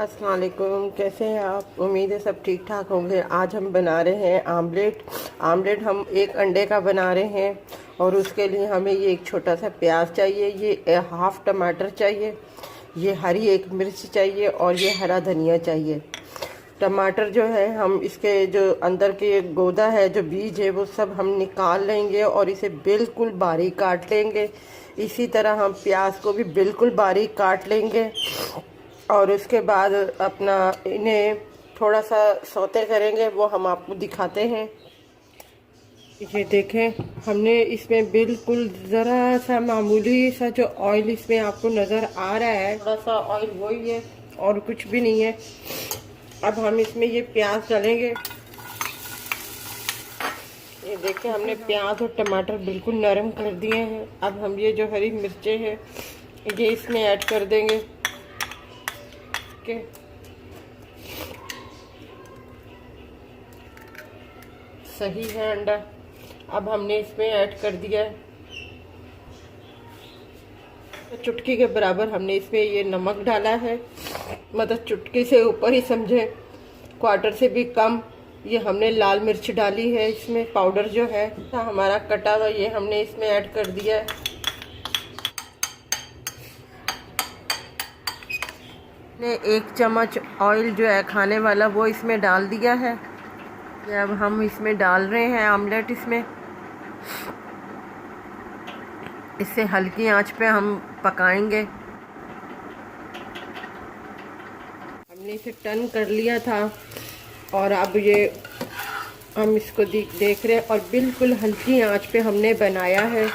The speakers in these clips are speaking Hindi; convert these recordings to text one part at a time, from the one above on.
अस्सलाम वालेकुम, कैसे हैं आप? उम्मीद है सब ठीक ठाक होंगे। आज हम बना रहे हैं आमलेट हम एक अंडे का बना रहे हैं और उसके लिए हमें ये एक छोटा सा प्याज चाहिए, ये हाफ टमाटर चाहिए, ये हरी एक मिर्च चाहिए और ये हरा धनिया चाहिए। टमाटर जो है हम इसके जो अंदर के गोदा है, जो बीज है, वो सब हम निकाल लेंगे और इसे बिल्कुल बारीक काट लेंगे। इसी तरह हम प्याज को भी बिल्कुल बारीक काट लेंगे और उसके बाद अपना इन्हें थोड़ा सा सौते करेंगे, वो हम आपको दिखाते हैं। ये देखें, हमने इसमें बिल्कुल ज़रा सा मामूली सा जो ऑयल इसमें आपको नज़र आ रहा है, थोड़ा सा ऑयल वही है और कुछ भी नहीं है। अब हम इसमें ये प्याज डालेंगे। ये देखें, हमने प्याज और टमाटर बिल्कुल नरम कर दिए हैं। अब हम ये जो हरी मिर्चें हैं ये इसमें ऐड कर देंगे। सही है अंडा। अब हमने इसमें ऐड कर दिया है चुटकी के बराबर, हमने इसमें ये नमक डाला है, मतलब चुटकी से ऊपर ही समझे, क्वार्टर से भी कम। ये हमने लाल मिर्च डाली है, इसमें पाउडर जो है हमारा कटा हुआ, ये हमने इसमें ऐड कर दिया है। ने 1 चम्मच ऑयल जो है खाने वाला वो इसमें डाल दिया है। अब हम इसमें डाल रहे हैं आमलेट। इसमें इसे हल्की आंच पे हम पकाएंगे। हमने इसे टर्न कर लिया था और अब ये हम इसको देख रहे हैं और बिल्कुल हल्की आंच पे हमने बनाया है।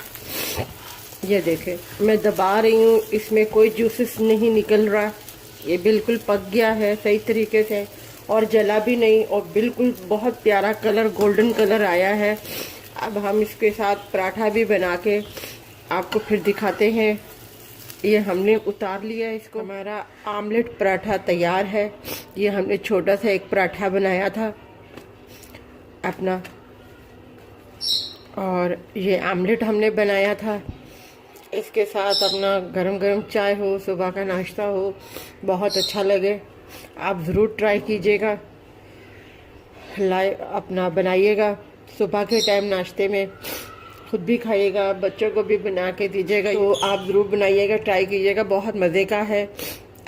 ये देखें, मैं दबा रही हूँ, इसमें कोई जूसेस नहीं निकल रहा। ये बिल्कुल पक गया है सही तरीके से और जला भी नहीं और बिल्कुल बहुत प्यारा कलर, गोल्डन कलर आया है। अब हम इसके साथ पराठा भी बना के आपको फिर दिखाते हैं। ये हमने उतार लिया है इसको। हमारा आमलेट पराठा तैयार है। ये हमने छोटा सा एक पराठा बनाया था अपना, और ये आमलेट हमने बनाया था। इसके साथ अपना गरम गरम चाय हो, सुबह का नाश्ता हो, बहुत अच्छा लगे। आप ज़रूर ट्राई कीजिएगा, अपना बनाइएगा सुबह के टाइम नाश्ते में, खुद भी खाइएगा, बच्चों को भी बना के दीजिएगा। तो आप ज़रूर बनाइएगा, ट्राई कीजिएगा, बहुत मज़े का है।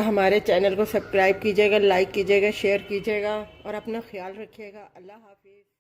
हमारे चैनल को सब्सक्राइब कीजिएगा, लाइक कीजिएगा, शेयर कीजिएगा और अपना ख्याल रखिएगा। अल्लाह हाफिज़।